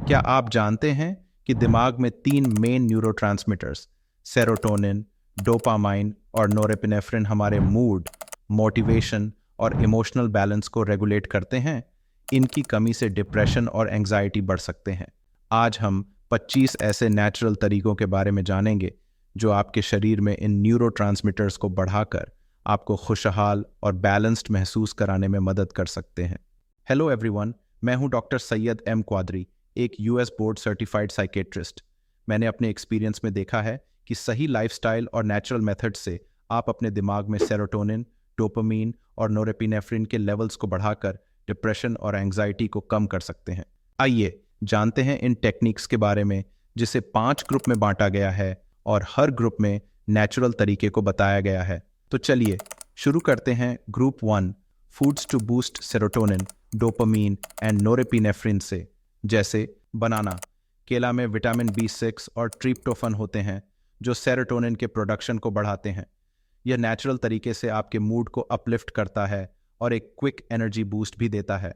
क्या आप जानते हैं कि दिमाग में तीन मेन न्यूरोट्रांसमीटर्स सेरोटोनिन, डोपामाइन और नोरेपिनेफ्रिन हमारे मूड, मोटिवेशन और इमोशनल बैलेंस को रेगुलेट करते हैं। इनकी कमी से डिप्रेशन और एंजाइटी बढ़ सकते हैं। आज हम 25 ऐसे नेचुरल तरीकों के बारे में जानेंगे जो आपके शरीर में इन न्यूरोट्रांसमीटर्स को बढ़ाकर आपको खुशहाल और बैलेंस्ड महसूस कराने में मदद कर सकते हैं। हेलो एवरीवन, मैं हूं डॉक्टर सैयद एम क्वादरी, एक यूएस बोर्ड सर्टिफाइड साइकेट्रिस्ट। मैंने अपने एक्सपीरियंस में देखा है कि सही लाइफस्टाइल और नेचुरल मेथड से आप अपने दिमाग में सेरोटोनिन, डोपामीन और नोरेपिनेफ्रिन के लेवल्स को बढ़ाकर डिप्रेशन और एंजाइटी को कम कर सकते हैं। आइए जानते हैं इन टेक्निक्स के बारे में, जिसे 5 ग्रुप में बांटा गया है और हर ग्रुप में नेचुरल तरीके को बताया गया है। तो चलिए शुरू करते हैं group 1, foods to boost serotonin, dopamine and norepinephrine से। जैसे बनाना, केला में विटामिन B6 और ट्रिप्टोफन होते हैं जो सेरोटोनिन के प्रोडक्शन को बढ़ाते हैं। यह नेचुरल तरीके से आपके मूड को अपलिफ्ट करता है और एक क्विक एनर्जी बूस्ट भी देता है।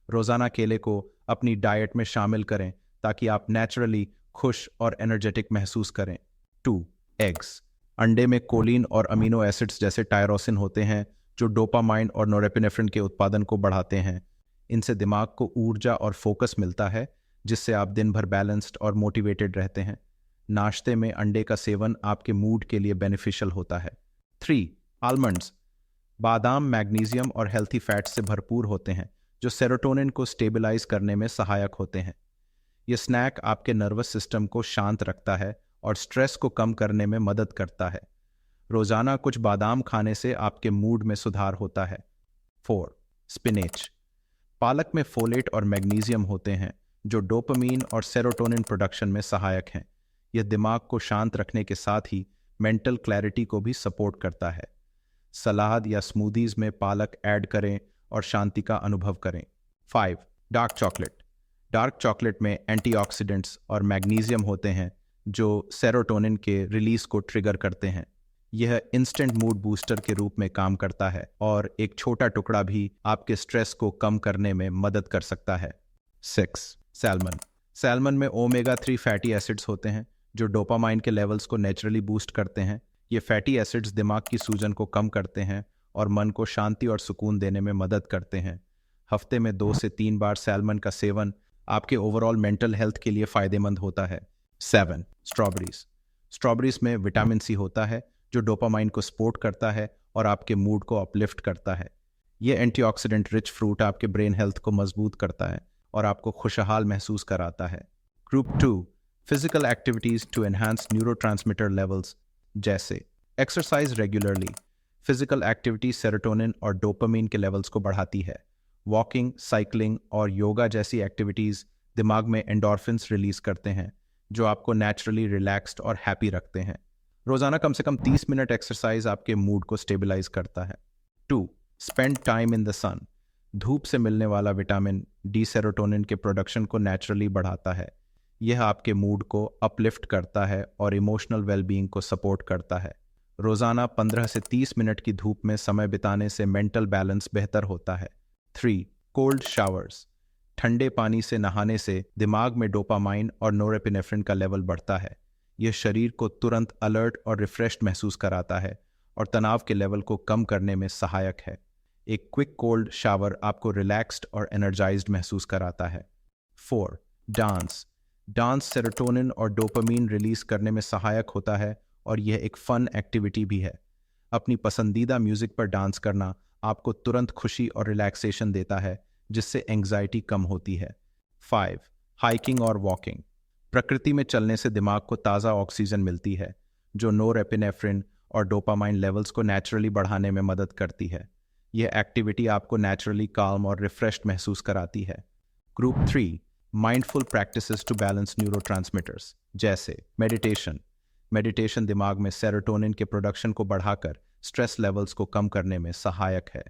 रोजाना केले को अपनी डाइट में शामिल करें ताकि आप नेचुरली खुश और एनर्जेटिक महसूस करें। 2, एग्स। अंडे में कोलिन और अमीनो एसिड्स जैसे टायरोसिन होते हैं जो डोपामाइन और नोरेपिनेफ्रिन के उत्पादन को बढ़ाते हैं। इनसे दिमाग को ऊर्जा और फोकस मिलता है, जिससे आप दिन भर बैलेंस्ड और मोटिवेटेड रहते हैं। नाश्ते में अंडे का सेवन आपके मूड के लिए बेनिफिशियल होता है। 3, आलमंड्स। बादाम मैग्नीशियम और हेल्थी फैट्स से भरपूर होते हैं जो सेरोटोनिन को स्टेबलाइज करने में सहायक होते हैं। यह स्नैक आपके नर्वस सिस्टम को शांत रखता है और स्ट्रेस को कम करने में मदद करता है। रोजाना कुछ बादाम खाने से आपके मूड में सुधार होता है। 4, स्पिनेच। पालक में फोलेट और मैग्नीशियम होते हैं जो डोपामीन और सेरोटोनिन प्रोडक्शन में सहायक हैं। यह दिमाग को शांत रखने के साथ ही मेंटल क्लैरिटी को भी सपोर्ट करता है। सलाद या स्मूदीज में पालक ऐड करें और शांति का अनुभव करें। 5, डार्क चॉकलेट। डार्क चॉकलेट में एंटीऑक्सीडेंट्स और मैग्नीशियम होते हैं जो सेरोटोनिन के रिलीज को ट्रिगर करते हैं। यह इंस्टेंट मूड बूस्टर के रूप में काम करता है और एक छोटा टुकड़ा भी आपके स्ट्रेस को कम करने में मदद कर सकता है। 6, सैल्मन। सैल्मन में ओमेगा 3 फैटी एसिड्स होते हैं जो डोपामाइन के लेवल्स को नेचुरली बूस्ट करते हैं। ये फैटी एसिड्स दिमाग की सूजन को कम करते हैं और मन को शांति और सुकून देने में मदद करते हैं। हफ्ते में 2 से 3 बार सैल्मन का सेवन आपके ओवरऑल मेंटल हेल्थ के लिए फायदेमंद होता है। 7, स्ट्रॉबेरीज। स्ट्रॉबेरीज में विटामिन C होता है जो डोपामाइन को सपोर्ट करता है और आपके मूड को अपलिफ्ट करता है। यह एंटीऑक्सीडेंट रिच फ्रूट आपके ब्रेन हेल्थ को मजबूत करता है और आपको खुशहाल महसूस कराता है। Group 2, physical activities to enhance neurotransmitter levels. जैसे exercise regularly. Physical activity serotonin और डोपामीन के लेवल्स को बढ़ाती है। वॉकिंग, साइकिलिंग और योगा जैसी एक्टिविटीज दिमाग में एंडोर्फिन्स रिलीज करते हैं जो आपको नेचुरली रिलैक्स्ड और हैप्पी रखते हैं। रोजाना कम से कम 30 मिनट एक्सरसाइज आपके मूड को स्टेबलाइज करता है। 2, स्पेंड टाइम इन द सन। धूप से मिलने वाला विटामिन D सेरोटोनिन के प्रोडक्शन को नेचुरली बढ़ाता है। यह आपके मूड को अपलिफ्ट करता है और इमोशनल वेलबींग को सपोर्ट करता है। रोजाना 15 से 30 मिनट की धूप में समय बिताने से मेंटल बैलेंस बेहतर होता है। 3, कोल्ड शावर्स। ठंडे पानी से नहाने से दिमाग में डोपामाइन और नोरेपिनेफ्रिन का लेवल बढ़ता है। यह शरीर को तुरंत अलर्ट और रिफ्रेश्ड महसूस कराता है और तनाव के लेवल को कम करने में सहायक है। एक क्विक कोल्ड शावर आपको रिलैक्स्ड और एनर्जाइज्ड महसूस कराता है। 4, डांस। डांस सेरोटोनिन और डोपामीन रिलीज करने में सहायक होता है और यह एक फन एक्टिविटी भी है। अपनी पसंदीदा म्यूजिक पर डांस करना आपको तुरंत खुशी और रिलैक्सेशन देता है, जिससे एंग्जाइटी कम होती है। 5, हाइकिंग और वॉकिंग। प्रकृति में चलने से दिमाग को ताज़ा ऑक्सीजन मिलती है जो नोरेपिनेफ्रिन और डोपामाइन लेवल्स को नेचुरली बढ़ाने में मदद करती है। यह एक्टिविटी आपको नेचुरली काल्म और रिफ्रेश्ड महसूस कराती है। Group 3, mindful practices to balance neurotransmitters. जैसे मेडिटेशन। मेडिटेशन दिमाग में सेरोटोनिन के प्रोडक्शन को बढ़ाकर स्ट्रेस लेवल्स को कम करने में सहायक है।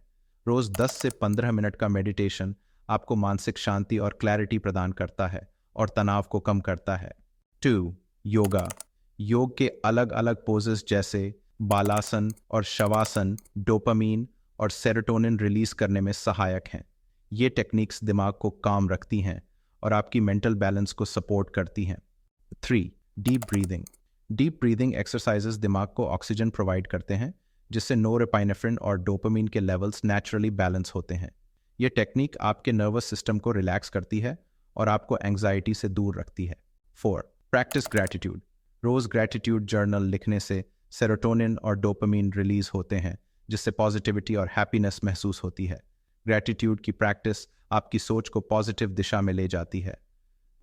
रोज 10 से 15 मिनट का मेडिटेशन आपको मानसिक शांति और क्लैरिटी प्रदान करता है और तनाव को कम करता है। 2, योगा। योग के अलग अलग पोजेस जैसे बालासन और शवासन डोपामीन और सेरोटोनिन रिलीज करने में सहायक हैं। ये टेक्निक्स दिमाग को काम रखती हैं और आपकी मेंटल बैलेंस को सपोर्ट करती हैं। 3. Deep breathing. Deep breathing exercises दिमाग को ऑक्सीजन प्रोवाइड करते हैं, जिससे नोरेपिनेफ्रिन और डोपामीन के लेवल्स नेचुरली बैलेंस होते हैं। ये टेक्निक आपके नर्वस सिस्टम को रिलैक्स करती है और आपको एंग्जाइटी से दूर रखती है। 4. Practice gratitude. रोज ग्रैटिट्यूड जर्नल लिखने से सेरोटोनिन और डोपामीन रिलीज होते हैं, जिससे पॉजिटिविटी और हैप्पीनेस महसूस होती है। ग्रैटिट्यूड की प्रैक्टिस आपकी सोच को पॉजिटिव दिशा में ले जाती है।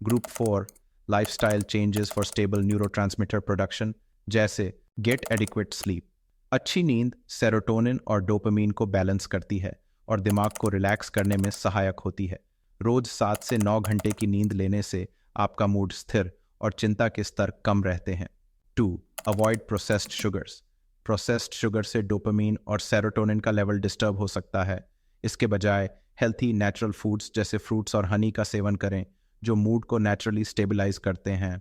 Group 4. Lifestyle changes for stable neurotransmitter production, जैसे गेट एडिक्वेट स्लीप। अच्छी नींद सेरोटोनिन और डोपामीन को बैलेंस करती है और दिमाग को रिलैक्स करने में सहायक होती है। रोज 7 से 9 घंटे की नींद लेने से आपका मूड स्थिर और चिंता के स्तर कम रहते हैं। 2. Avoid processed sugars. Processed sugar से डोपामीन और सेरोटोनिन का लेवल डिस्टर्ब हो सकता है। इसके बजाय हेल्थी नेचुरल फूड्स जैसे फ्रूट्स और हनी का सेवन करें, जो मूड को नेचुरली स्टेबलाइज करते हैं।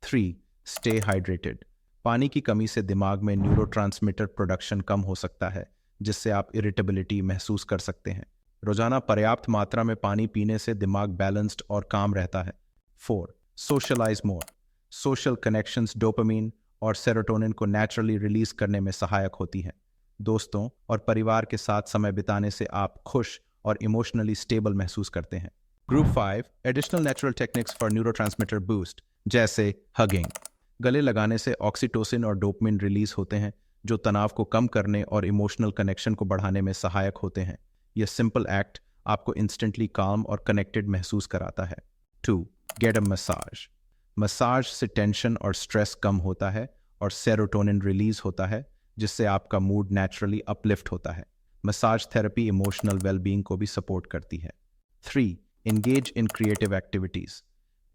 3. Stay hydrated. पानी की कमी से दिमाग में न्यूरोट्रांसमीटर प्रोडक्शन कम हो सकता है, जिससे आप इरिटेबिलिटी महसूस कर सकते हैं। रोजाना पर्याप्त मात्रा में पानी पीने से दिमाग बैलेंस्ड और काम रहता है। 4. सोशलाइज मोर। सोशल कनेक्शंस डोपामीन और सेरोटोनिन को नेचुरली रिलीज करने में सहायक होती हैं। दोस्तों और परिवार के साथ समय बिताने से आप खुश और इमोशनली स्टेबल महसूस करते हैं। Group 5. Additional natural techniques for neurotransmitter boost, जैसे हगिंग। गले लगाने से ऑक्सीटोसिन और डोपामिन रिलीज होते हैं, जो तनाव को कम करने और इमोशनल कनेक्शन को बढ़ाने में सहायक होते हैं। यह सिंपल एक्ट आपको इंस्टेंटली काम और कनेक्टेड महसूस कराता है। 2. Get a massage. मसाज से टेंशन और स्ट्रेस कम होता है और सेरोटोनिन रिलीज होता है, जिससे आपका मूड नेचुरली अपलिफ्ट होता है। मसाज थेरेपी इमोशनल वेलबींग को भी सपोर्ट करती है। 3. Engage in creative activities.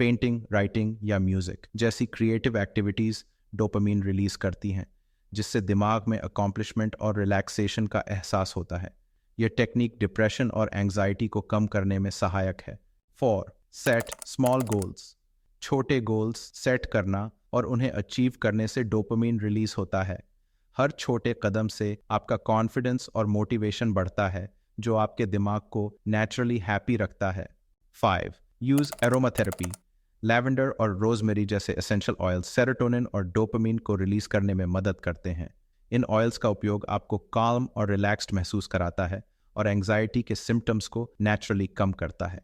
Painting, writing या म्यूजिक जैसी क्रिएटिव एक्टिविटीज डोपामीन रिलीज करती हैं, जिससे दिमाग में अकॉम्प्लिशमेंट और रिलैक्सेशन का एहसास होता है। यह टेक्निक डिप्रेशन और एंग्जाइटी को कम करने में सहायक है। 4. Set small goals. छोटे गोल्स सेट करना और उन्हें अचीव करने से डोपामीन रिलीज होता है। हर छोटे कदम से आपका कॉन्फिडेंस और मोटिवेशन बढ़ता है, जो आपके दिमाग को नेचुरली हैप्पी रखता है। 5. Use aromatherapy. लैवेंडर और रोजमेरी जैसे एसेंशियल ऑयल्स सेरोटोनिन और डोपामीन को रिलीज करने में मदद करते हैं। इन ऑयल्स का उपयोग आपको काल्म और रिलैक्स्ड महसूस कराता है और एंग्जाइटी के सिम्टम्स को नेचुरली कम करता है।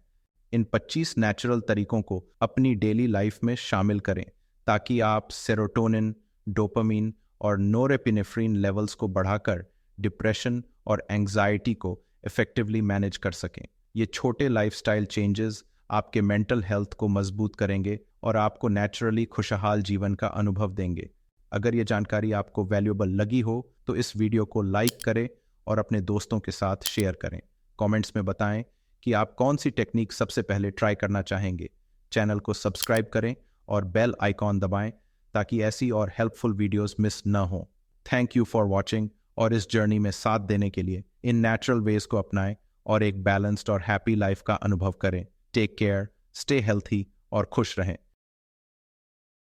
इन 25 नेचुरल तरीकों को अपनी डेली लाइफ में शामिल करें, ताकि आप सेरोटोनिन, डोपामीन और नोरेपिनेफ्रिन लेवल्स को बढ़ाकर डिप्रेशन और एंग्जाइटी को इफेक्टिवली मैनेज कर सकें। ये छोटे लाइफस्टाइल चेंजेस आपके मेंटल हेल्थ को मजबूत करेंगे और आपको नेचुरली खुशहाल जीवन का अनुभव देंगे। अगर ये जानकारी आपको वैल्यूएबल लगी हो तो इस वीडियो को लाइक करें और अपने दोस्तों के साथ शेयर करें। कमेंट्स में बताएं कि आप कौन सी टेक्निक सबसे पहले ट्राई करना चाहेंगे। चैनल को सब्सक्राइब करें और बेल आइकॉन दबाएं, ताकि ऐसी और हेल्पफुल वीडियोस मिस न हो। थैंक यू फॉर वॉचिंग, और इस जर्नी में साथ देने के लिए इन नेचुरल वेज को अपनाएं और एक बैलेंस्ड और हैप्पी लाइफ का अनुभव करें। टेक केयर, स्टे हेल्थी और खुश रहें।